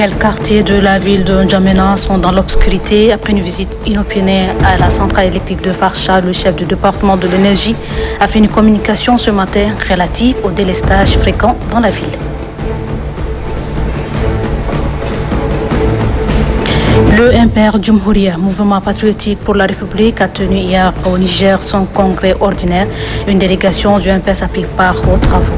Quels quartiers de la ville de N'Djamena sont dans l'obscurité? Après une visite inopinée à la centrale électrique de Farsha, le chef du département de l'énergie a fait une communication ce matin relative au délestage fréquent dans la ville. Le MPR Djumhouria, mouvement patriotique pour la République, a tenu hier au Niger son congrès ordinaire. Une délégation du MPR a pris part aux travaux.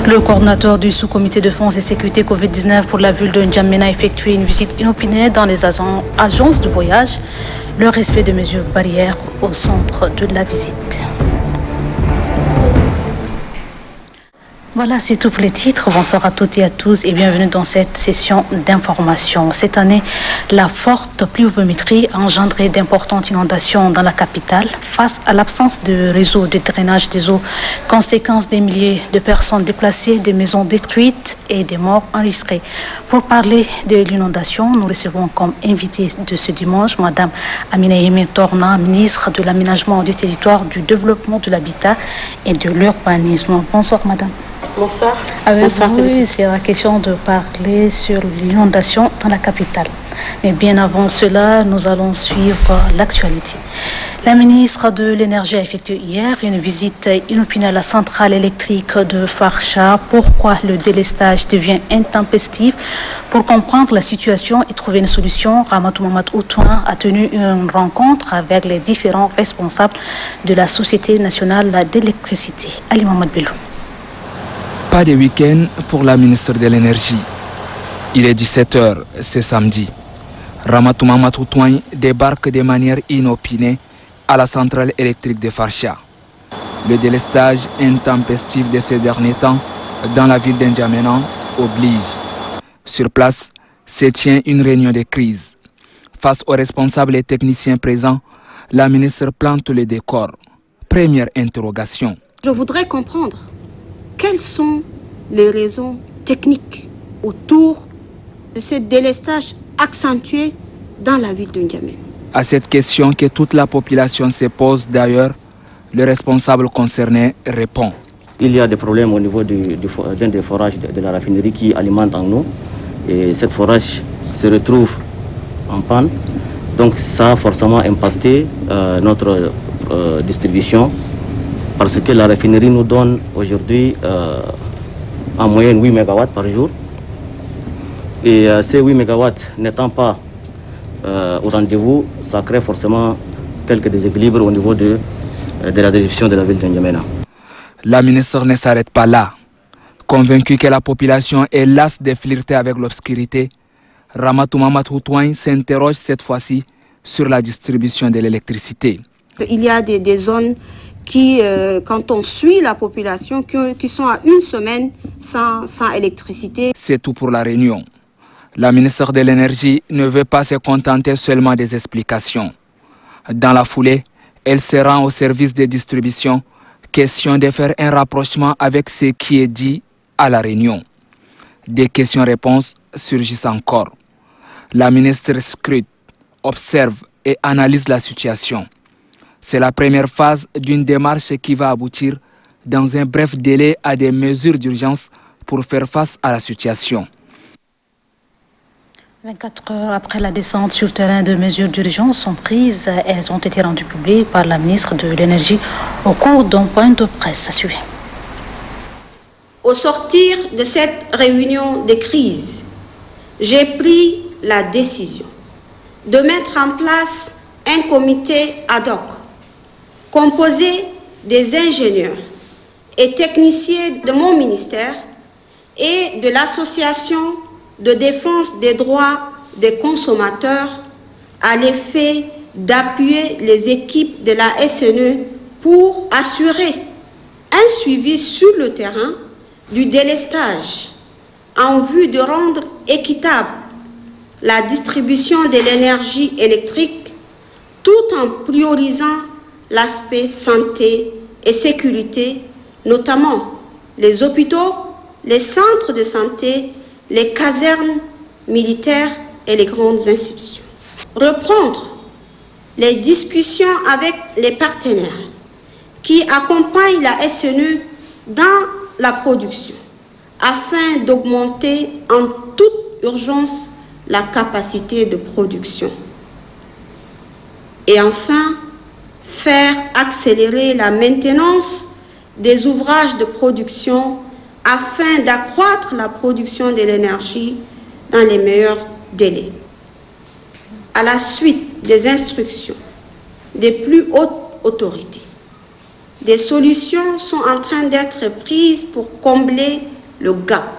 Le coordinateur du sous-comité de défense et sécurité Covid-19 pour la ville de N'Djamena a effectué une visite inopinée dans les agences de voyage. Le respect de mesures barrières au centre de la visite. Voilà, c'est tout pour les titres. Bonsoir à toutes et à tous et bienvenue dans cette session d'information. Cette année, la forte pluviométrie a engendré d'importantes inondations dans la capitale face à l'absence de réseau de drainage des eaux. Conséquence des milliers de personnes déplacées, des maisons détruites et des morts enregistrées. Pour parler de l'inondation, nous recevons comme invité de ce dimanche Madame Amina Yeme Torna, ministre de l'Aménagement du territoire, du développement de l'habitat et de l'urbanisme. Bonsoir Madame. Bonsoir. Bonsoir. Oui, c'est la question de parler sur l'inondation dans la capitale. Mais bien avant cela, nous allons suivre l'actualité. La ministre de l'Énergie a effectué hier une visite inopinée à la centrale électrique de Farsha. Pourquoi le délestage devient intempestif? Pour comprendre la situation et trouver une solution, Ramatou Mamadou Outouin a tenu une rencontre avec les différents responsables de la Société nationale d'électricité. Ali Mohamed Belou. Pas de week-end pour la ministre de l'Énergie. Il est 17h, c'est samedi. Ramatou Mamadou Outouin débarque de manière inopinée à la centrale électrique de Farsha. Le délestage intempestif de ces derniers temps dans la ville d'N'Djamena oblige. Sur place se tient une réunion de crise. Face aux responsables et techniciens présents, la ministre plante le décor. Première interrogation. Je voudrais comprendre quelles sont les raisons techniques autour de ce délestage accentué dans la ville de N'Djamena. À cette question que toute la population se pose d'ailleurs, le responsable concerné répond. Il y a des problèmes au niveau d'un des forages de la raffinerie qui alimente en eau. Et cette forage se retrouve en panne. Donc ça a forcément impacté notre distribution. Parce que la raffinerie nous donne aujourd'hui en moyenne 8 MW par jour. Et ces 8 MW n'étant pas au rendez-vous, ça crée forcément quelques déséquilibres au niveau de la distribution de la ville de N'Djamena. La ministre ne s'arrête pas là. Convaincue que la population est lasse de flirter avec l'obscurité, Ramatou Mamadou Outouin s'interroge cette fois-ci sur la distribution de l'électricité. Il y a des zones qui, quand on suit la population, qui sont à une semaine sans électricité. C'est tout pour la réunion. La ministre de l'Énergie ne veut pas se contenter seulement des explications. Dans la foulée, elle se rend au service de distribution, question de faire un rapprochement avec ce qui est dit à la réunion. Des questions-réponses surgissent encore. La ministre scrute, observe et analyse la situation. C'est la première phase d'une démarche qui va aboutir dans un bref délai à des mesures d'urgence pour faire face à la situation. 24 heures après la descente sur le terrain, de mesures d'urgence sont prises. Elles ont été rendues publiques par la ministre de l'Énergie au cours d'un point de presse. À suivre. Au sortir de cette réunion de crise, j'ai pris la décision de mettre en place un comité ad hoc composé des ingénieurs et techniciens de mon ministère et de l'association de défense des droits des consommateurs à l'effet d'appuyer les équipes de la SNE pour assurer un suivi sur le terrain du délestage en vue de rendre équitable la distribution de l'énergie électrique tout en priorisant l'aspect santé et sécurité, notamment les hôpitaux, les centres de santé, les casernes militaires et les grandes institutions. Reprendre les discussions avec les partenaires qui accompagnent la SNE dans la production afin d'augmenter en toute urgence la capacité de production. Et enfin, faire accélérer la maintenance des ouvrages de production afin d'accroître la production de l'énergie dans les meilleurs délais. À la suite des instructions des plus hautes autorités, des solutions sont en train d'être prises pour combler le gap.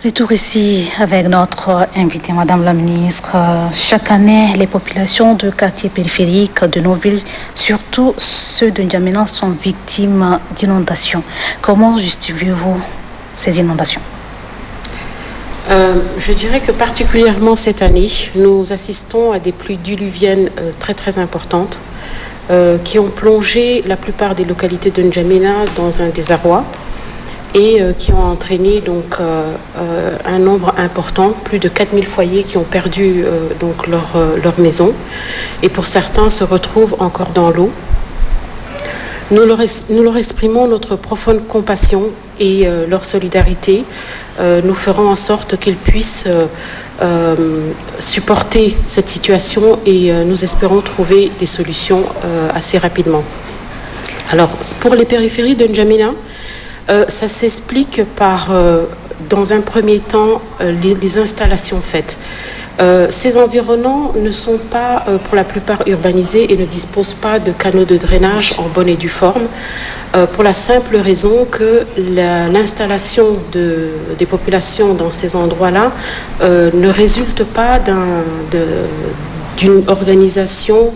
Retour ici avec notre invitée, Madame la Ministre. Chaque année, les populations de quartiers périphériques de nos villes, surtout ceux de N'Djamena, sont victimes d'inondations. Comment justifiez-vous ces inondations? Je dirais que particulièrement cette année, nous assistons à des pluies diluviennes très importantes qui ont plongé la plupart des localités de N'Djamena dans un désarroi et qui ont entraîné donc un nombre important, plus de 4000 foyers qui ont perdu donc leur maison et pour certains se retrouvent encore dans l'eau. Nous leur exprimons notre profonde compassion et leur solidarité. Nous ferons en sorte qu'ils puissent supporter cette situation et nous espérons trouver des solutions assez rapidement. Alors, pour les périphéries de N'Djamena, ça s'explique par, dans un premier temps, les installations faites. Ces environnants ne sont pas pour la plupart urbanisés et ne disposent pas de canaux de drainage en bonne et due forme, pour la simple raison que l'installation des populations dans ces endroits-là ne résulte pas d'une organisation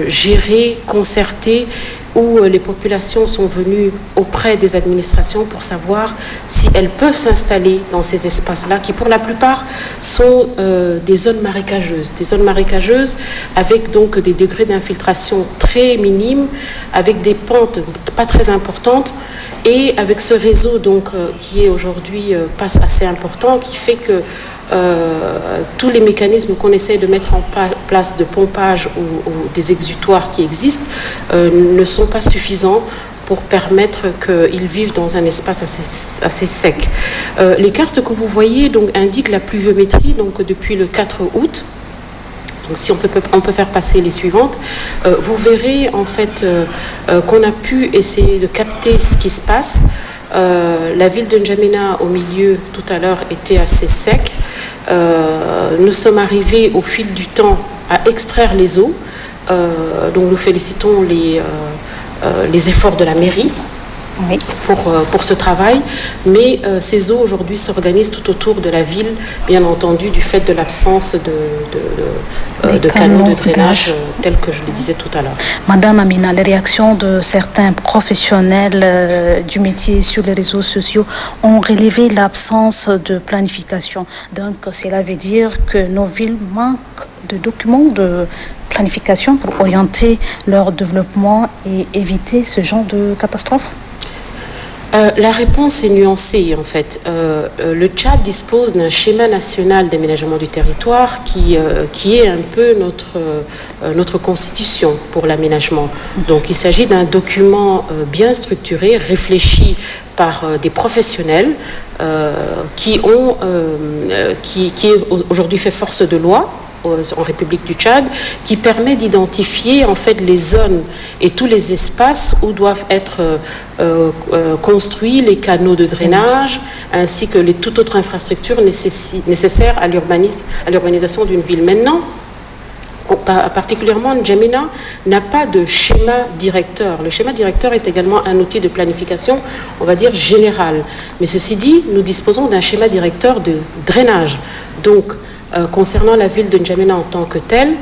gérée, concertée, où les populations sont venues auprès des administrations pour savoir si elles peuvent s'installer dans ces espaces-là, qui pour la plupart sont des zones marécageuses avec donc des degrés d'infiltration très minimes, avec des pentes pas très importantes, et avec ce réseau donc qui est aujourd'hui pas assez important, qui fait que tous les mécanismes qu'on essaie de mettre en place de pompage ou des exutoires qui existent ne sont pas suffisants pour permettre qu'ils vivent dans un espace assez sec. Les cartes que vous voyez donc indiquent la pluviométrie donc depuis le 4 août. Donc si on peut faire passer les suivantes, vous verrez en fait qu'on a pu essayer de capter ce qui se passe. La ville de N'Djamena au milieu tout à l'heure était assez sec. Nous sommes arrivés au fil du temps à extraire les eaux. Donc nous félicitons les efforts de la mairie. Oui. Pour ce travail, mais ces eaux aujourd'hui s'organisent tout autour de la ville, bien entendu du fait de l'absence de canaux de drainage tels que je le disais tout à l'heure. Madame Amina, les réactions de certains professionnels du métier sur les réseaux sociaux ont relevé l'absence de planification. Donc cela veut dire que nos villes manquent de documents de planification pour orienter leur développement et éviter ce genre de catastrophe? La réponse est nuancée en fait. Le Tchad dispose d'un schéma national d'aménagement du territoire qui est un peu notre constitution pour l'aménagement. Donc il s'agit d'un document bien structuré, réfléchi par des professionnels qui aujourd'hui fait force de loi en République du Tchad, qui permet d'identifier en fait les zones et tous les espaces où doivent être construits les canaux de drainage, ainsi que toute autre infrastructure nécessaire à l'urbanisation d'une ville. Maintenant, particulièrement N'Djamena n'a pas de schéma directeur. Le schéma directeur est également un outil de planification, on va dire général. Mais ceci dit, nous disposons d'un schéma directeur de drainage. Donc, concernant la ville de N'Djamena en tant que telle,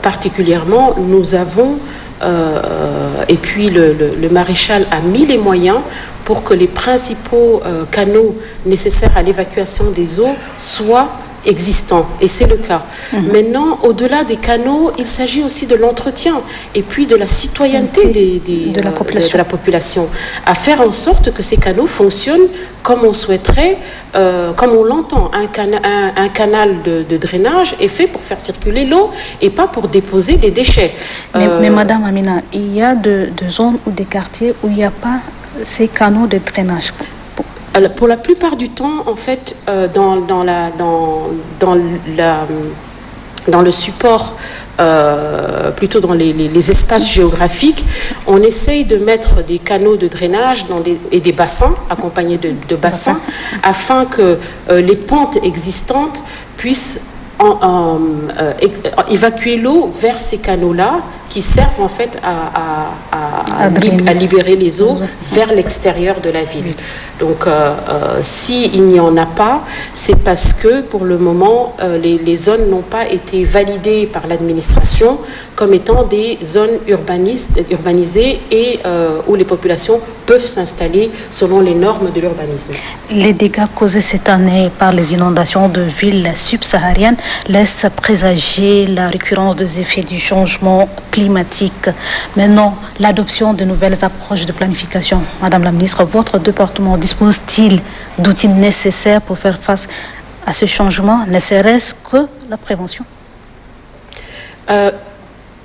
particulièrement, nous avons, et puis le maréchal a mis les moyens pour que les principaux canaux nécessaires à l'évacuation des eaux soient existants, et c'est le cas. Maintenant, au-delà des canaux, il s'agit aussi de l'entretien et puis de la citoyenneté de la population, à faire en sorte que ces canaux fonctionnent comme on souhaiterait, comme on l'entend. Un canal de drainage est fait pour faire circuler l'eau et pas pour déposer des déchets. Mais Madame Amina, il y a de zones ou des quartiers où il n'y a pas ces canaux de drainage. Alors, pour la plupart du temps, en fait, dans le support, plutôt dans les espaces géographiques, on essaye de mettre des canaux de drainage et des bassins, accompagnés de bassins, afin que les pentes existantes puissent évacuer l'eau vers ces canaux-là qui servent en fait à libérer les eaux vers l'extérieur de la ville. Donc s'il n'y en a pas, c'est parce que pour le moment les zones n'ont pas été validées par l'administration comme étant des zones urbanisées et où les populations peuvent s'installer selon les normes de l'urbanisme. Les dégâts causés cette année par les inondations de villes subsahariennes laissent présager la récurrence des effets du changement climatique. Maintenant, l'adoption de nouvelles approches de planification. Madame la ministre, votre département dispose-t-il d'outils nécessaires pour faire face à ce changement, ne serait-ce que la prévention?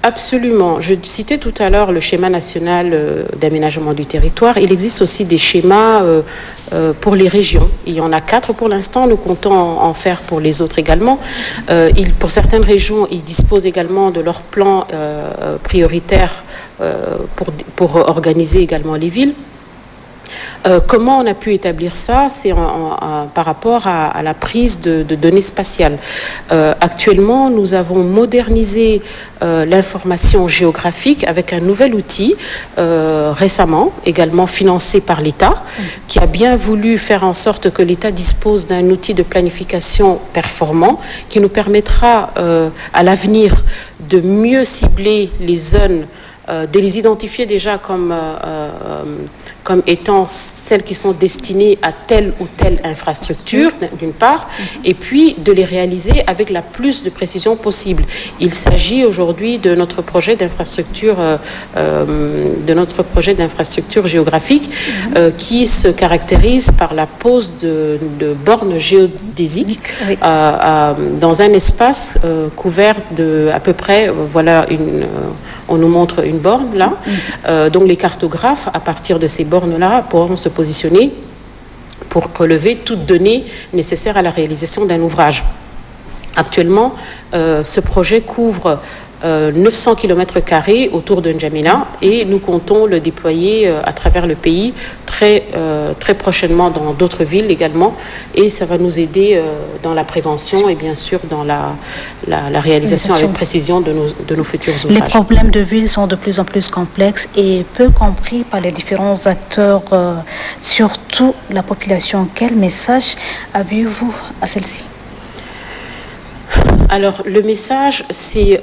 Absolument. Je citais tout à l'heure le schéma national d'aménagement du territoire. Il existe aussi des schémas pour les régions. Il y en a 4 pour l'instant. Nous comptons en faire pour les autres également. Pour certaines régions, ils disposent également de leur plan prioritaire pour organiser également les villes. Comment on a pu établir ça? C'est par rapport à la prise de données spatiales. Actuellement, nous avons modernisé l'information géographique avec un nouvel outil récemment, également financé par l'État, qui a bien voulu faire en sorte que l'État dispose d'un outil de planification performant qui nous permettra à l'avenir de mieux cibler les zones, de les identifier déjà comme étant celles qui sont destinées à telle ou telle infrastructure, d'une part, et puis de les réaliser avec la plus de précision possible. Il s'agit aujourd'hui de notre projet d'infrastructure, géographique, qui se caractérise par la pose de bornes géodésiques dans un espace couvert de à peu près, on nous montre une borne là, donc les cartographes, à partir de ces bornes-là, pourront se positionner pour relever toute donnée nécessaire à la réalisation d'un ouvrage. Actuellement, ce projet couvre 900 km² autour de N'Djamena et nous comptons le déployer à travers le pays très prochainement dans d'autres villes également, et ça va nous aider dans la prévention et bien sûr dans la réalisation avec précision de nos futurs ouvrages. Les problèmes de ville sont de plus en plus complexes et peu compris par les différents acteurs, surtout la population. Quel message avez-vous à celle-ci? Alors, le message, c'est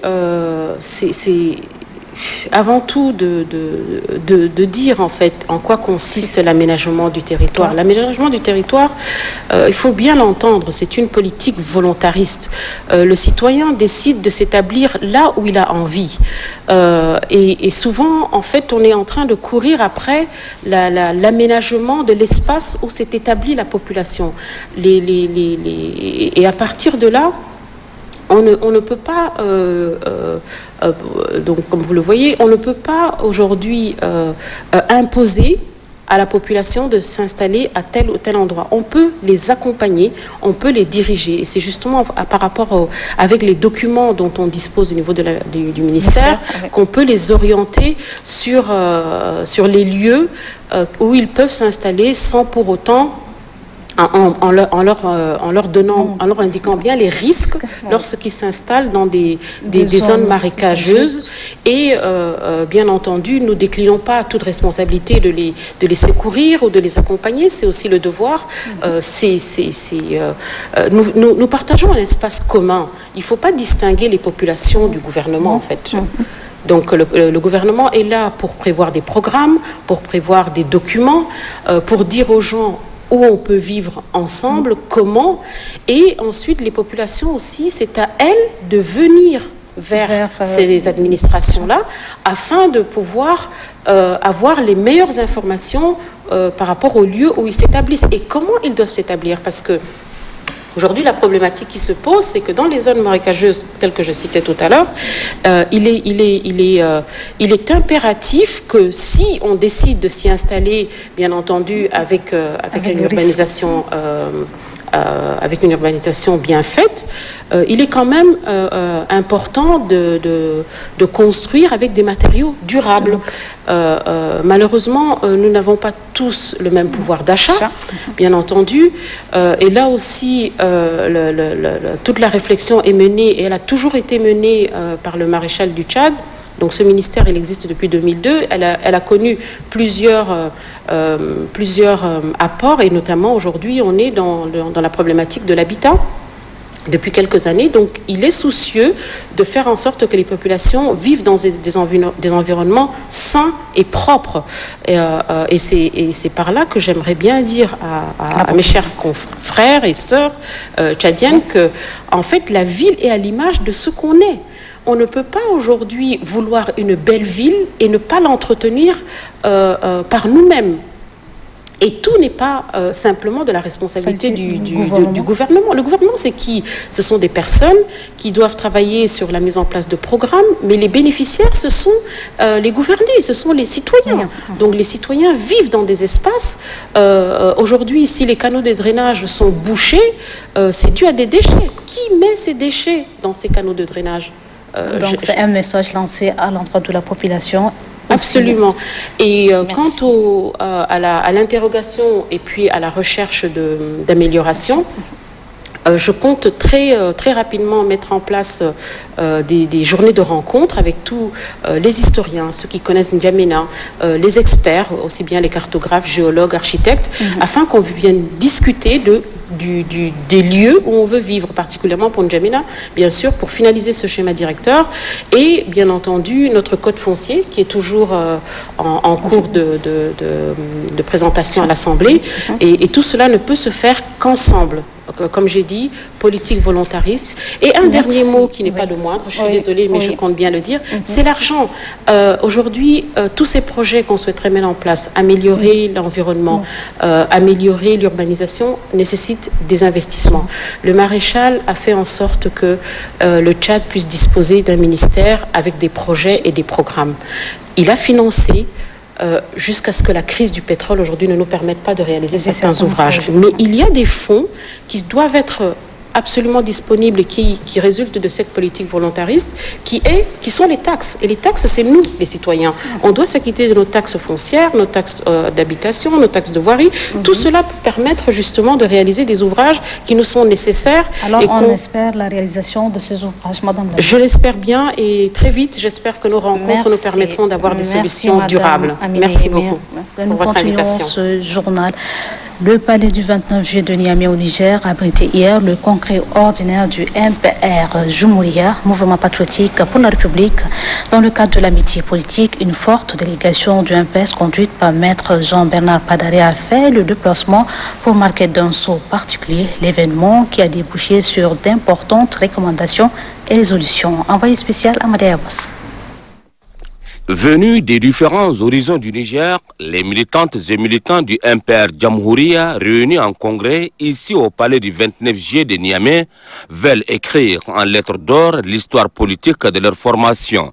avant tout de dire en fait en quoi consiste l'aménagement du territoire. L'aménagement du territoire, il faut bien l'entendre, c'est une politique volontariste. Le citoyen décide de s'établir là où il a envie. Et souvent, en fait, on est en train de courir après l'aménagement de l'espace où s'est établie la population. Et à partir de là, on ne peut pas, donc comme vous le voyez, on ne peut pas aujourd'hui imposer à la population de s'installer à tel ou tel endroit. On peut les accompagner, on peut les diriger. Et c'est justement par rapport avec les documents dont on dispose au niveau du ministère qu'on peut les orienter sur les lieux où ils peuvent s'installer sans pour autant en leur indiquant bien les risques lorsqu'ils s'installent dans des zones marécageuses. Et bien entendu, nous déclinons pas toute responsabilité de les secourir ou de les accompagner, c'est aussi le devoir. Nous partageons un espace commun. Il ne faut pas distinguer les populations du gouvernement en fait. Donc le gouvernement est là pour prévoir des programmes, pour prévoir des documents, pour dire aux gens où on peut vivre ensemble, comment, et ensuite les populations aussi, c'est à elles de venir vers ces administrations-là afin de pouvoir avoir les meilleures informations par rapport au lieu où ils s'établissent et comment ils doivent s'établir. Parce que aujourd'hui, la problématique qui se pose, c'est que dans les zones marécageuses, telles que je citais tout à l'heure, il est impératif que si on décide de s'y installer, bien entendu, avec une urbanisation bien faite, il est quand même important de construire avec des matériaux durables. Malheureusement, nous n'avons pas tous le même pouvoir d'achat, bien entendu, et là aussi, toute la réflexion est menée, et elle a toujours été menée par le maréchal du Tchad. Donc ce ministère, il existe depuis 2002. Elle a connu plusieurs apports, et notamment aujourd'hui, on est dans la problématique de l'habitat depuis quelques années. Donc il est soucieux de faire en sorte que les populations vivent dans des environnements sains et propres. Et c'est par là que j'aimerais bien dire à mes chers frères et sœurs tchadiennes que, en fait, la ville est à l'image de ce qu'on est. On ne peut pas aujourd'hui vouloir une belle ville et ne pas l'entretenir par nous-mêmes. Et tout n'est pas simplement de la responsabilité du gouvernement. Le gouvernement, c'est qui? Ce sont des personnes qui doivent travailler sur la mise en place de programmes, mais les bénéficiaires, ce sont les gouvernés, ce sont les citoyens. Donc les citoyens vivent dans des espaces. Aujourd'hui, si les canaux de drainage sont bouchés, c'est dû à des déchets. Qui met ces déchets dans ces canaux de drainage? Donc c'est un message lancé à l'endroit de la population. Absolument. Et quant à l'interrogation et puis à la recherche d'amélioration, je compte très rapidement mettre en place des journées de rencontres avec tous les historiens, ceux qui connaissent N'Djamena, les experts, aussi bien les cartographes, géologues, architectes, afin qu'on vienne discuter des lieux où on veut vivre, particulièrement pour N'Djamena, bien sûr, pour finaliser ce schéma directeur, et bien entendu notre code foncier qui est toujours en cours de présentation à l'Assemblée, et tout cela ne peut se faire qu'ensemble. Comme j'ai dit, politique volontariste. Et un dernier mot qui n'est pas le moindre, je suis désolée, mais je compte bien le dire, c'est l'argent. Aujourd'hui, tous ces projets qu'on souhaiterait mettre en place, améliorer l'environnement, améliorer l'urbanisation, nécessitent des investissements. Le maréchal a fait en sorte que le Tchad puisse disposer d'un ministère avec des projets et des programmes. Il a financé jusqu'à ce que la crise du pétrole aujourd'hui ne nous permette pas de réaliser certains ouvrages. Mais il y a des fonds qui doivent être absolument disponibles et qui résultent de cette politique volontariste qui sont les taxes. Et les taxes, c'est nous, les citoyens. On doit s'acquitter de nos taxes foncières, nos taxes d'habitation, nos taxes de voirie. Tout cela peut permettre justement de réaliser des ouvrages qui nous sont nécessaires. Alors on espère la réalisation de ces ouvrages, Madame la... Je l'espère bien, et très vite, j'espère que nos rencontres nous permettront d'avoir des solutions durables. Merci beaucoup pour votre invitation. Ce journal. Le palais du 29 juillet de Niamey au Niger a abrité hier le congrès ordinaire du MPR Jumhuriya, mouvement patriotique pour la République. Dans le cadre de l'amitié politique, une forte délégation du MPS conduite par maître Jean-Bernard Padaré a fait le déplacement pour marquer d'un saut particulier l'événement qui a débouché sur d'importantes recommandations et résolutions. Envoyé spécial à Maria Abbas. Venus des différents horizons du Niger, les militantes et militants du MPR Jamhuriya réunis en congrès ici au palais du 29 juillet de Niamey veulent écrire en lettres d'or l'histoire politique de leur formation.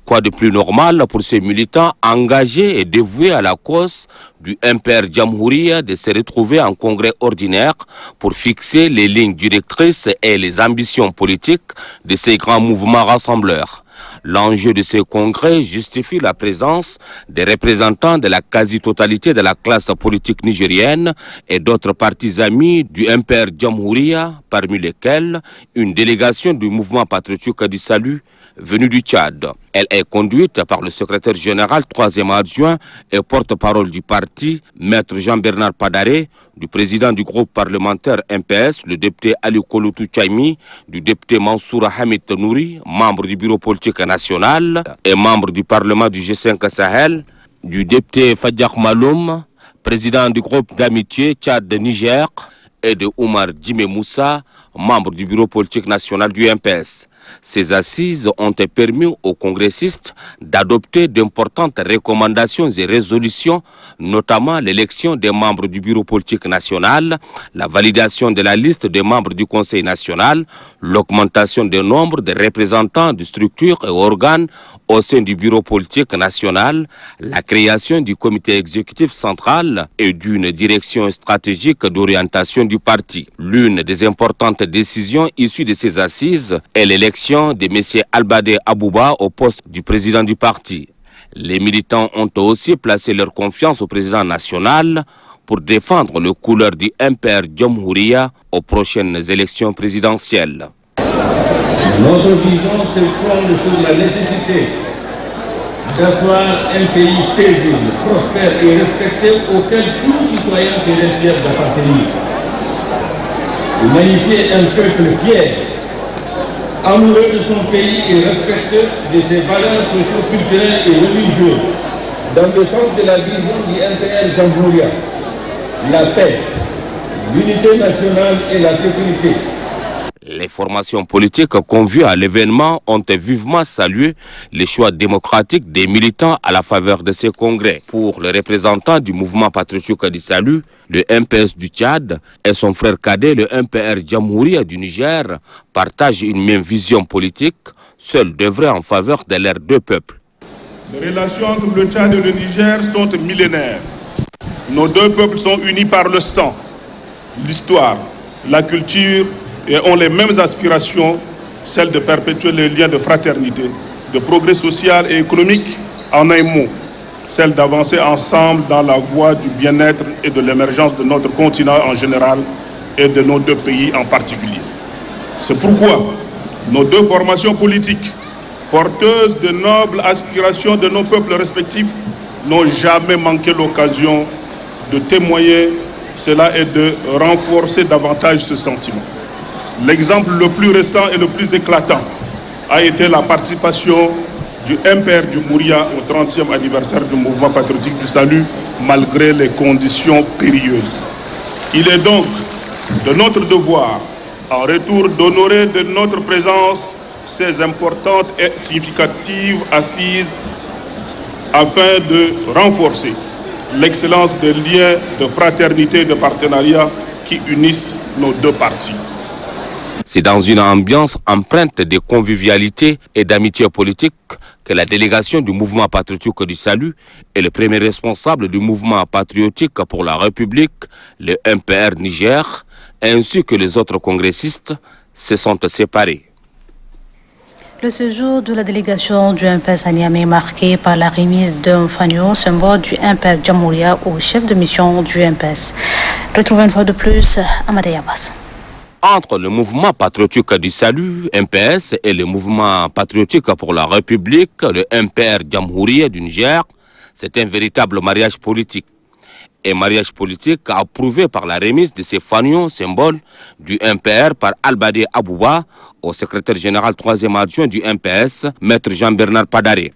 Quoi de plus normal pour ces militants engagés et dévoués à la cause du MPR Jamhuriya de se retrouver en congrès ordinaire pour fixer les lignes directrices et les ambitions politiques de ces grands mouvements rassembleurs. L'enjeu de ce congrès justifie la présence des représentants de la quasi-totalité de la classe politique nigérienne et d'autres partis amis du MPR Jamhuriya, parmi lesquels une délégation du mouvement patriotique du salut venue du Tchad. Elle est conduite par le secrétaire général 3e adjoint et porte-parole du parti, maître Jean-Bernard Padaré, du président du groupe parlementaire MPS, le député Ali Kolotou Tchaimi, du député Mansour Hamid Nouri, membre du bureau politique national et membre du parlement du G5 Sahel, du député Fadjak Maloum, président du groupe d'amitié Tchad-Niger, et de Oumar Djimé Moussa, membre du bureau politique national du MPS. Ces assises ont permis aux congressistes d'adopter d'importantes recommandations et résolutions, notamment l'élection des membres du bureau politique national, la validation de la liste des membres du Conseil national, l'augmentation du nombre de représentants de structures et organes au sein du bureau politique national, la création du comité exécutif central et d'une direction stratégique d'orientation du parti. L'une des importantes décisions issues de ces assises est l'élection de M. Albadé Abouba au poste du président du parti. Les militants ont aussi placé leur confiance au président national pour défendre les couleurs du MPR Jamhouria aux prochaines élections présidentielles. Notre vision se fonde sur la nécessité d'asseoir un pays paisible, prospère et respecté auquel tout citoyen serait fier d'appartenir. De magnifier un peuple fier, amoureux de son pays et respectueux de ses valeurs socio-culturelles et religieuses, dans le sens de la vision du MPR Jamhouria, la paix, l'unité nationale et la sécurité. Les formations politiques conviées à l'événement ont vivement salué les choix démocratiques des militants à la faveur de ces congrès. Pour le représentant du mouvement patriotique du salut, le MPS du Tchad et son frère cadet, le MPR Jamhouria du Niger, partagent une même vision politique, seule d'œuvrer en faveur de leurs deux peuples. Les relations entre le Tchad et le Niger sont millénaires. Nos deux peuples sont unis par le sang, l'histoire, la culture, et ont les mêmes aspirations, celles de perpétuer les liens de fraternité, de progrès social et économique, en un mot, celle d'avancer ensemble dans la voie du bien-être et de l'émergence de notre continent en général et de nos deux pays en particulier. C'est pourquoi nos deux formations politiques, porteuses de nobles aspirations de nos peuples respectifs, n'ont jamais manqué l'occasion de témoigner cela et de renforcer davantage ce sentiment. L'exemple le plus récent et le plus éclatant a été la participation du MPR Jamhouria au 30e anniversaire du mouvement patriotique du salut, malgré les conditions périlleuses. Il est donc de notre devoir, en retour, d'honorer de notre présence ces importantes et significatives assises afin de renforcer l'excellence des liens de fraternité et de partenariat qui unissent nos deux partis. C'est dans une ambiance empreinte de convivialité et d'amitié politique que la délégation du mouvement patriotique du salut et le premier responsable du mouvement patriotique pour la République, le MPR Niger, ainsi que les autres congressistes, se sont séparés. Le séjour de la délégation du MPS à Niamey est marqué par la remise d'un fanion, symbole du MPR Jamhouria au chef de mission du MPS. Retrouvons une fois de plus Amadé Abbas. Entre le mouvement patriotique du salut, MPS, et le mouvement patriotique pour la République, le MPR Jamhouria du Niger, c'est un véritable mariage politique. Un mariage politique approuvé par la remise de ces fanions symboles du MPR par Albadé Abouba au secrétaire général 3e adjoint du MPS, maître Jean-Bernard Padaré.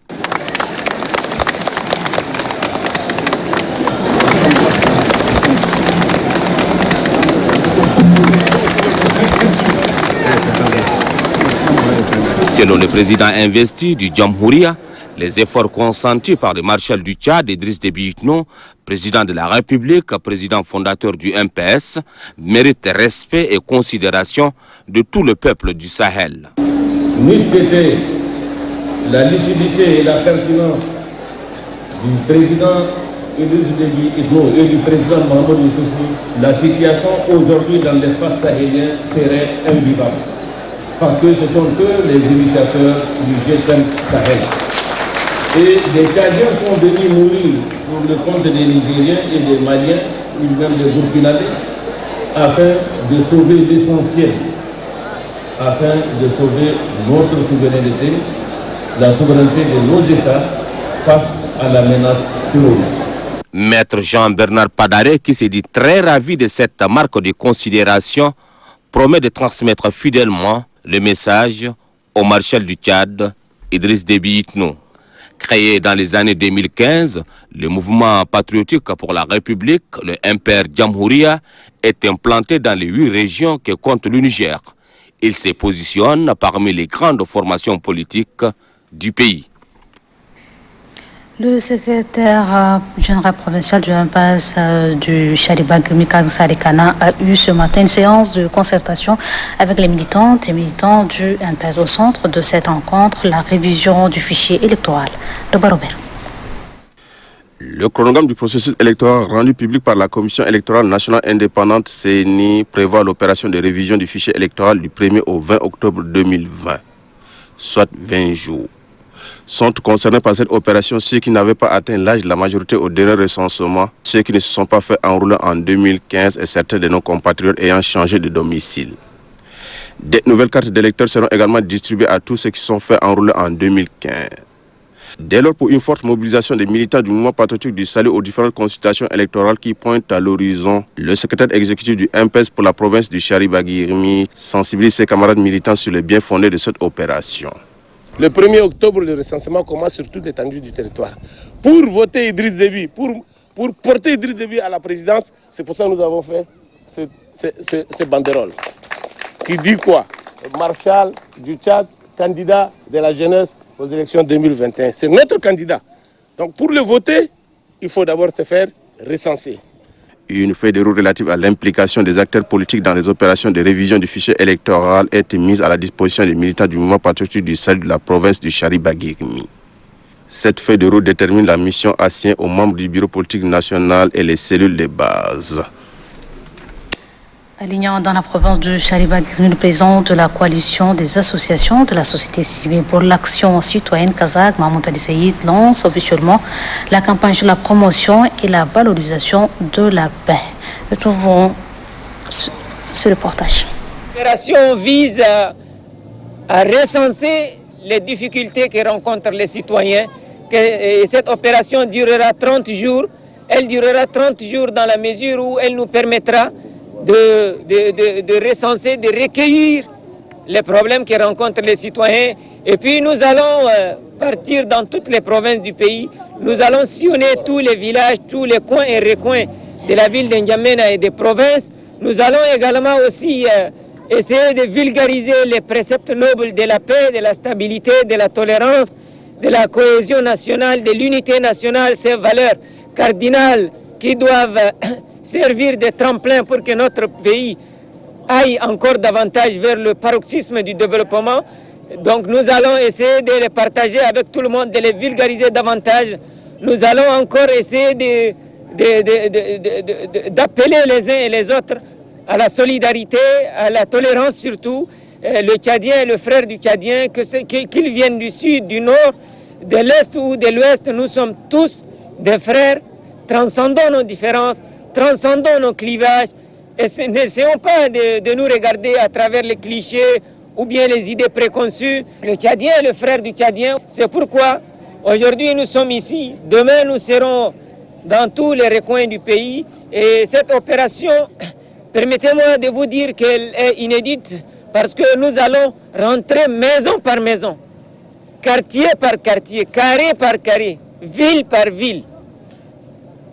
Selon le président investi du Jamhouria, les efforts consentis par le marshal du Tchad, Idriss Déby Itno, président de la République, président fondateur du MPS, méritent respect et considération de tout le peuple du Sahel. N'eût été la lucidité et la pertinence du président Idriss Déby Itno et du président Mahamadou Issoufou, la situation aujourd'hui dans l'espace sahélien serait invivable. Parce que ce sont eux les initiateurs du G5 Sahel. Et les Tchadiens sont venus mourir pour le compte des Nigériens et des Maliens, ou même des Burkinabés, afin de sauver l'essentiel, afin de sauver notre souveraineté, la souveraineté de nos États face à la menace terroriste. Maître Jean-Bernard Padaré, qui se dit très ravi de cette marque de considération, promet de transmettre fidèlement le message au marshal du Tchad, Idriss Déby Itno. Créé dans les années 2015, le mouvement patriotique pour la République, le MPR Jamhouria, est implanté dans les 8 régions que compte le Niger. Il se positionne parmi les grandes formations politiques du pays. Le secrétaire général provincial du MPAS du Chariba Gumika Sarikana a eu ce matin une séance de concertation avec les militantes et militants du MPAS. Au centre de cette rencontre, la révision du fichier électoral. De Barobert. Le chronogramme du processus électoral rendu public par la Commission électorale nationale indépendante CENI prévoit l'opération de révision du fichier électoral du 1er au 20 octobre 2020, soit 20 jours. Sont concernés par cette opération ceux qui n'avaient pas atteint l'âge de la majorité au dernier recensement, ceux qui ne se sont pas fait enrôler en 2015 et certains de nos compatriotes ayant changé de domicile. Des nouvelles cartes d'électeurs seront également distribuées à tous ceux qui se sont fait enrôler en 2015. Dès lors, pour une forte mobilisation des militants du mouvement patriotique du salut aux différentes consultations électorales qui pointent à l'horizon, le secrétaire exécutif du MPS pour la province du Chariba-Guirmi sensibilise ses camarades militants sur les bien fondés de cette opération. Le 1er octobre, le recensement commence sur toute l'étendue du territoire. Pour voter Idriss Déby, pour porter Idriss Déby à la présidence, c'est pour ça que nous avons fait ce banderole. Qui dit quoi? Marshal du Tchad, candidat de la jeunesse aux élections 2021. C'est notre candidat. Donc pour le voter, il faut d'abord se faire recenser. Une feuille de route relative à l'implication des acteurs politiques dans les opérations de révision du fichier électoral est mise à la disposition des militants du mouvement patriotique du salut de la province du Chariba-Guirmi. Cette feuille de route détermine la mission assignée aux membres du bureau politique national et les cellules de base. Alignant dans la province de Chariba-Guirmi, le président de la coalition des associations de la société civile pour l'action citoyenne kazakh, Mahmoud Ali Saïd, lance officiellement la campagne sur la promotion et la valorisation de la paix. Retrouvons ce reportage. L'opération vise à recenser les difficultés que rencontrent les citoyens. Cette opération durera 30 jours. Elle durera 30 jours dans la mesure où elle nous permettra de recenser, de recueillir les problèmes que rencontrent les citoyens. Et puis nous allons partir dans toutes les provinces du pays. Nous allons sillonner tous les villages, tous les coins et recoins de la ville de N'Djamena et des provinces. Nous allons également aussi essayer de vulgariser les préceptes nobles de la paix, de la stabilité, de la tolérance, de la cohésion nationale, de l'unité nationale, ces valeurs cardinales qui doivent servir de tremplin pour que notre pays aille encore davantage vers le paroxysme du développement. Donc nous allons essayer de les partager avec tout le monde, de les vulgariser davantage. Nous allons encore essayer d'appeler les uns et les autres à la solidarité, à la tolérance surtout. Le Tchadien est le frère du Tchadien, qu'il vienne du sud, du nord, de l'est ou de l'ouest, nous sommes tous des frères. Transcendons nos différences, transcendons nos clivages et n'essayons pas de nous regarder à travers les clichés ou bien les idées préconçues. Le Tchadien est le frère du Tchadien. C'est pourquoi aujourd'hui nous sommes ici. Demain nous serons dans tous les recoins du pays. Et cette opération, permettez-moi de vous dire qu'elle est inédite parce que nous allons rentrer maison par maison, quartier par quartier, carré par carré, ville par ville,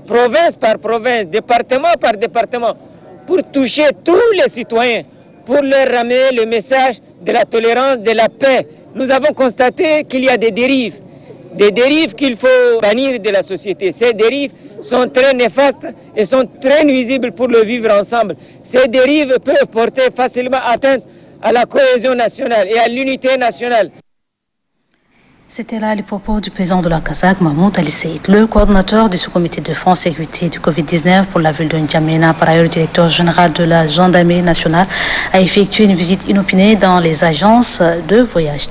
province par province, département par département, pour toucher tous les citoyens, pour leur ramener le message de la tolérance, de la paix. Nous avons constaté qu'il y a des dérives qu'il faut bannir de la société. Ces dérives sont très néfastes et sont très nuisibles pour le vivre ensemble. Ces dérives peuvent porter facilement atteinte à la cohésion nationale et à l'unité nationale. C'était là les propos du président de la Kazakh, Mahmoud Ali Saïd. Le coordonnateur du sous-comité de défense et sécurité du Covid-19 pour la ville de N'Djamena, par ailleurs le directeur général de la gendarmerie nationale, a effectué une visite inopinée dans les agences de voyage.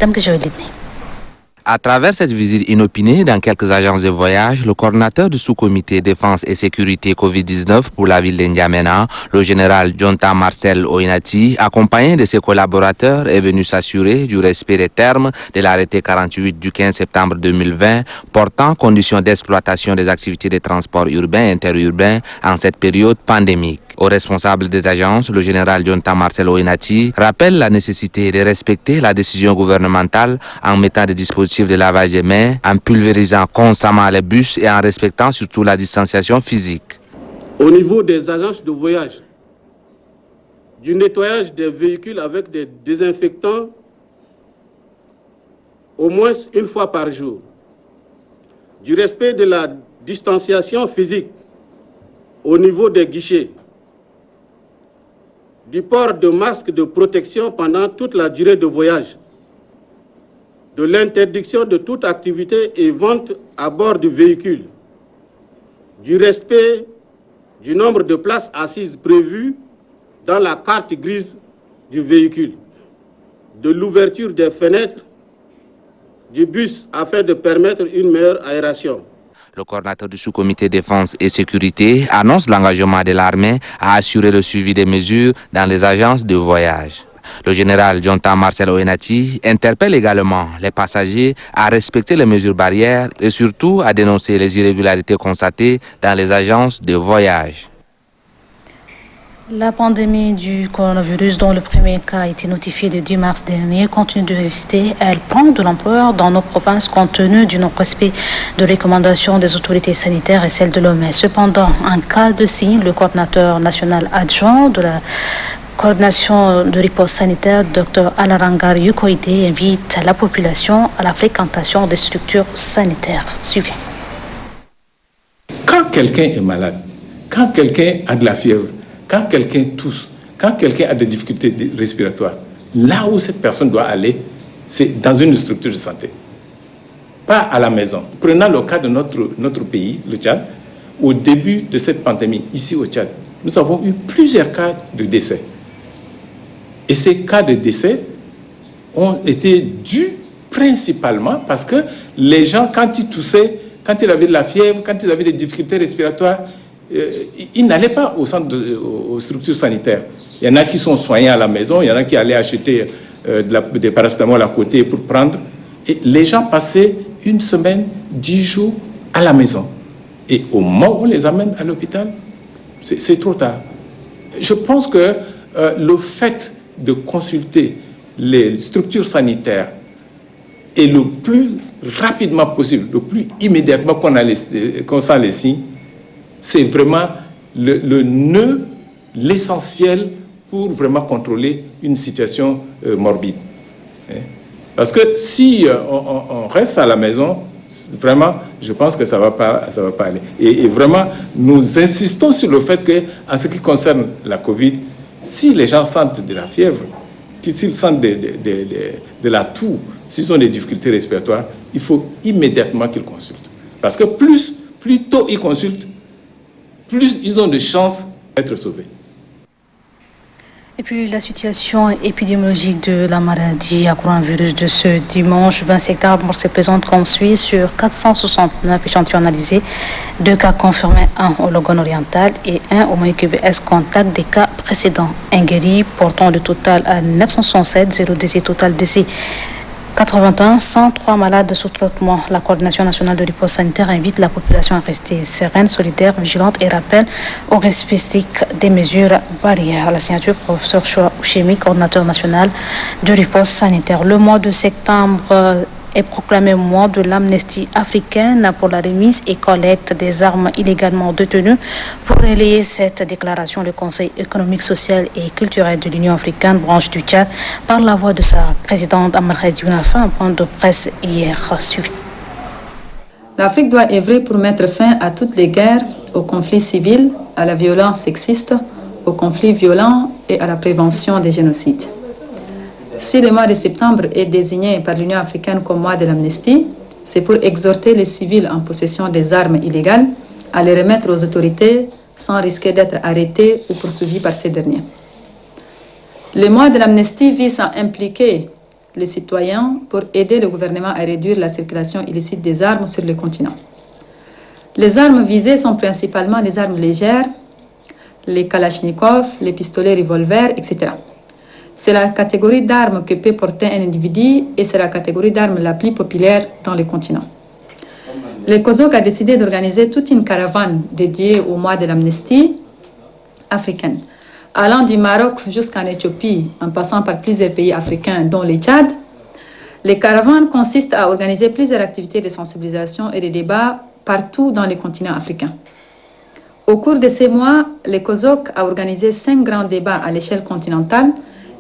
À travers cette visite inopinée dans quelques agences de voyage, le coordinateur du sous-comité défense et sécurité Covid-19 pour la ville de N'Djamena, le général Jonta Marcel Oinati, accompagné de ses collaborateurs, est venu s'assurer du respect des termes de l'arrêté 48 du 15 septembre 2020 portant conditions d'exploitation des activités de transport urbain et interurbain en cette période pandémique. Aux responsables des agences, le général Jonta Marcel Oenati rappelle la nécessité de respecter la décision gouvernementale en mettant des dispositifs de lavage des mains, en pulvérisant constamment les bus et en respectant surtout la distanciation physique. Au niveau des agences de voyage, du nettoyage des véhicules avec des désinfectants au moins une fois par jour, du respect de la distanciation physique au niveau des guichets, du port de masques de protection pendant toute la durée de voyage, de l'interdiction de toute activité et vente à bord du véhicule, du respect du nombre de places assises prévues dans la carte grise du véhicule, de l'ouverture des fenêtres du bus afin de permettre une meilleure aération. Le coordinateur du sous-comité défense et sécurité annonce l'engagement de l'armée à assurer le suivi des mesures dans les agences de voyage. Le général Jonta Marcel Oenati interpelle également les passagers à respecter les mesures barrières et surtout à dénoncer les irrégularités constatées dans les agences de voyage. La pandémie du coronavirus, dont le premier cas a été notifié le 10 mars dernier, continue de résister. Elle prend de l'ampleur dans nos provinces compte tenu du non-respect de recommandations des autorités sanitaires et celles de l'OMS. Cependant, en cas de signe, le coordinateur national adjoint de la coordination de riposte sanitaire, Dr Alarangar Yukoite, invite la population à la fréquentation des structures sanitaires. Suivez. Quand quelqu'un est malade, quand quelqu'un a de la fièvre, quand quelqu'un tousse, quand quelqu'un a des difficultés respiratoires, là où cette personne doit aller, c'est dans une structure de santé. Pas à la maison. Prenons le cas de notre pays, le Tchad. Au début de cette pandémie, ici au Tchad, nous avons eu plusieurs cas de décès. Et ces cas de décès ont été dus principalement parce que les gens, quand ils toussaient, quand ils avaient de la fièvre, quand ils avaient des difficultés respiratoires, ils n'allaient pas aux structures sanitaires. Il y en a qui sont soignés à la maison, il y en a qui allaient acheter des paracétamol à côté pour prendre. Et les gens passaient une semaine, 10 jours à la maison. Et au moment où on les amène à l'hôpital, c'est trop tard. Je pense que le fait de consulter les structures sanitaires et le plus rapidement possible, le plus immédiatement qu'on sent les signes, c'est vraiment le nœud, l'essentiel pour vraiment contrôler une situation morbide. Parce que si on reste à la maison, vraiment, je pense que ça va pas aller. Et vraiment, nous insistons sur le fait que, en ce qui concerne la Covid, si les gens sentent de la fièvre, s'ils sentent de la toux, s'ils ont des difficultés respiratoires, il faut immédiatement qu'ils consultent. Parce que plus tôt ils consultent, plus ils ont de chances d'être sauvés. Et puis la situation épidémiologique de la maladie à coronavirus de ce dimanche 20 septembre se présente comme suit. Sur 469 échantillons analysés, 2 cas confirmés, 1 au Logone oriental et 1 au Moyen-Québec contact des cas précédents. Un guéri portant le total à 967, 0 décès, total décès 81, 103 malades sous traitement. La coordination nationale de riposte sanitaire invite la population à rester sereine, solidaire, vigilante et rappelle au respect strict des mesures barrières. La signature, professeur Choua Ouchemi, coordinateur national de riposte sanitaire. Le mois de septembre est proclamé mois de l'amnistie africaine pour la remise et collecte des armes illégalement détenues. Pour relayer cette déclaration, le Conseil économique, social et culturel de l'Union africaine, branche du Tchad, par la voix de sa présidente Amaré Diouna, a fait un point de presse hier. Suivi. L'Afrique doit œuvrer pour mettre fin à toutes les guerres, aux conflits civils, à la violence sexiste, aux conflits violents et à la prévention des génocides. Si le mois de septembre est désigné par l'Union africaine comme mois de l'amnistie, c'est pour exhorter les civils en possession des armes illégales à les remettre aux autorités sans risquer d'être arrêtés ou poursuivis par ces derniers. Le mois de l'amnistie vise à impliquer les citoyens pour aider le gouvernement à réduire la circulation illicite des armes sur le continent. Les armes visées sont principalement les armes légères, les kalachnikovs, les pistolets revolvers, etc. C'est la catégorie d'armes que peut porter un individu et c'est la catégorie d'armes la plus populaire dans le continent. Le COSOC a décidé d'organiser toute une caravane dédiée au mois de l'amnistie africaine. Allant du Maroc jusqu'en Éthiopie, en passant par plusieurs pays africains, dont le Tchad, les caravanes consistent à organiser plusieurs activités de sensibilisation et de débats partout dans le continent africain. Au cours de ces mois, le COSOC a organisé 5 grands débats à l'échelle continentale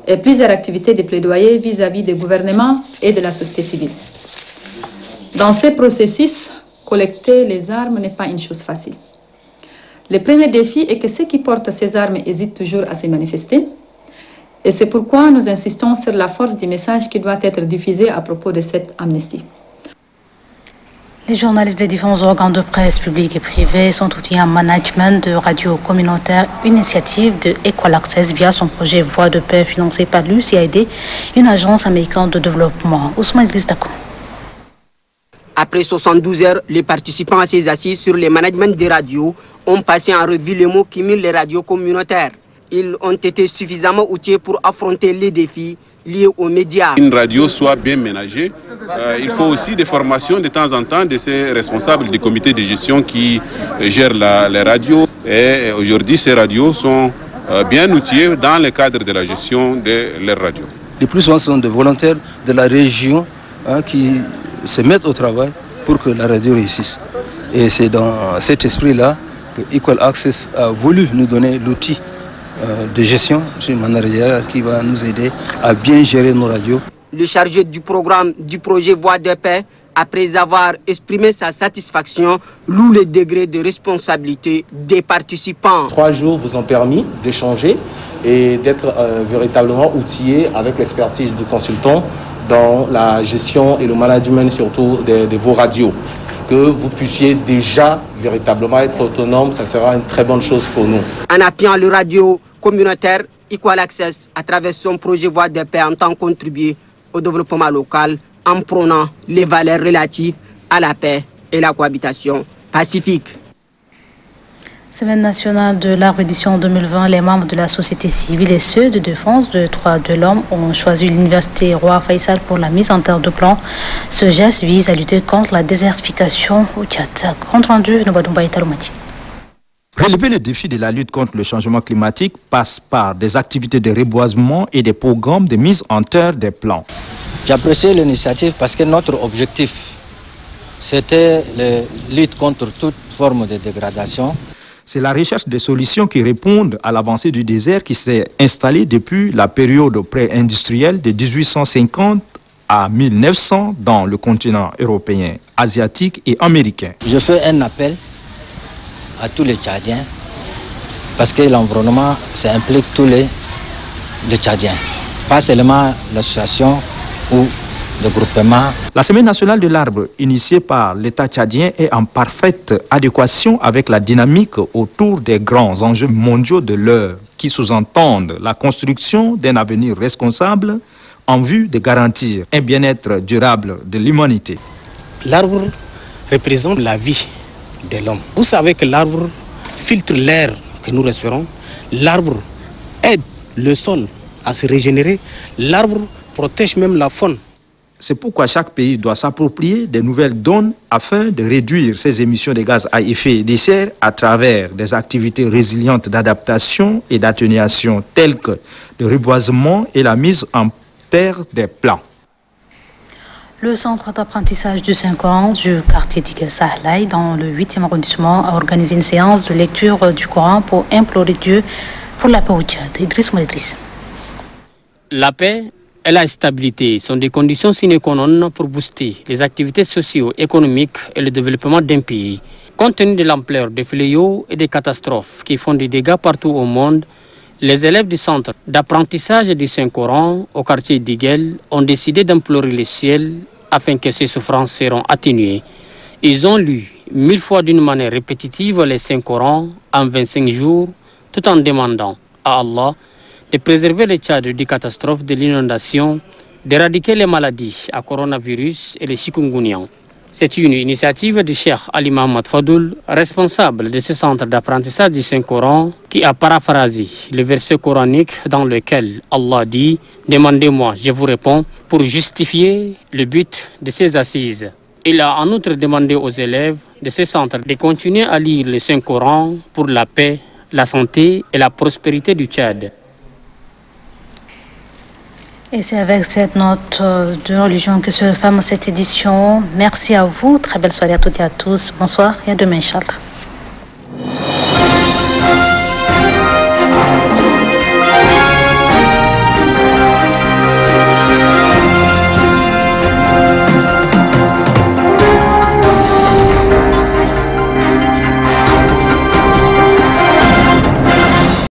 et plusieurs activités de plaidoyer vis-à-vis des gouvernements et de la société civile. Dans ces processus, collecter les armes n'est pas une chose facile. Le premier défi est que ceux qui portent ces armes hésitent toujours à se manifester. Et c'est pourquoi nous insistons sur la force du message qui doit être diffusé à propos de cette amnistie. Les journalistes des différents organes de presse publics et privés sont outillés en management de radio communautaire, initiative de Equal Access via son projet Voix de paix financé par l'USAID, une agence américaine de développement. Ousmane Idriss Dako. Après 72 heures, les participants à ces assises sur le management des radios ont passé en revue les mots qui minent les radios communautaires. Ils ont été suffisamment outillés pour affronter les défis liés aux médias. Une radio soit bien ménagée, il faut aussi des formations de temps en temps de ces responsables du comité de gestion qui gèrent les radios. Et aujourd'hui, ces radios sont bien outillées dans le cadre de la gestion de leurs radios. Les plus souvent sont des volontaires de la région qui se mettent au travail pour que la radio réussisse. Et c'est dans cet esprit-là que Equal Access a voulu nous donner l'outil de gestion managériale qui va nous aider à bien gérer nos radios. Le chargé du programme du projet Voix de paix, après avoir exprimé sa satisfaction, loue le degré de responsabilité des participants. 3 jours vous ont permis d'échanger et d'être véritablement outillés avec l'expertise du consultant dans la gestion et le management surtout de vos radios. Que vous puissiez déjà véritablement être autonome, ça sera une très bonne chose pour nous. En appuyant le radio communautaire, Equal Access, à travers son projet Voix de paix, entend contribuer au développement local en prônant les valeurs relatives à la paix et la cohabitation pacifique. Semaine nationale de l'arbre édition 2020, les membres de la société civile et ceux de défense des droits de l'homme ont choisi l'université Roi Faisal pour la mise en terre de plans. Ce geste vise à lutter contre la désertification au Tchad. Compte rendu, Nobadumba Italomati. Relever le défi de la lutte contre le changement climatique passe par des activités de reboisement et des programmes de mise en terre des plants. J'apprécie l'initiative parce que notre objectif, c'était la lutte contre toute forme de dégradation. C'est la recherche de solutions qui répondent à l'avancée du désert qui s'est installée depuis la période pré-industrielle de 1850 à 1900 dans le continent européen, asiatique et américain. Je fais un appel à tous les Tchadiens parce que l'environnement, ça implique tous les Tchadiens, pas seulement l'association ou le groupement. La Semaine nationale de l'arbre, initiée par l'État tchadien, est en parfaite adéquation avec la dynamique autour des grands enjeux mondiaux de l'heure, qui sous-entendent la construction d'un avenir responsable en vue de garantir un bien-être durable de l'humanité. L'arbre représente la vie de l'homme. Vous savez que l'arbre filtre l'air que nous respirons, l'arbre aide le sol à se régénérer, l'arbre protège même la faune. C'est pourquoi chaque pays doit s'approprier des nouvelles donnes afin de réduire ses émissions de gaz à effet de serre à travers des activités résilientes d'adaptation et d'atténuation telles que le reboisement et la mise en terre des plants. Le centre d'apprentissage du Saint-Coran du quartier d'Igué-Sahlaï dans le 8e arrondissement a organisé une séance de lecture du Coran pour implorer Dieu pour la paix au Tchad. Idriss Moudriss. La paix et la stabilité sont des conditions sine qua non pour booster les activités socio-économiques et le développement d'un pays. Compte tenu de l'ampleur des fléaux et des catastrophes qui font des dégâts partout au monde, les élèves du centre d'apprentissage du Saint-Coran au quartier d'Iguel ont décidé d'implorer le ciel afin que ces souffrances seront atténuées. Ils ont lu 1000 fois d'une manière répétitive les Saint-Coran en 25 jours, tout en demandant à Allah de préserver le Tchad des catastrophes de l'inondation, d'éradiquer les maladies à coronavirus et les chikungunya. C'est une initiative du Cheikh Ali Mohamed Fadoul, responsable de ce centre d'apprentissage du Saint-Coran, qui a paraphrasé le verset coranique dans lequel Allah dit « Demandez-moi, je vous réponds » pour justifier le but de ces assises. Il a en outre demandé aux élèves de ce centre de continuer à lire le Saint-Coran pour la paix la santé et la prospérité du Tchad. Et c'est avec cette note de religion que se ferme cette édition. Merci à vous. Très belle soirée à toutes et à tous. Bonsoir et à demain, Inch'Allah.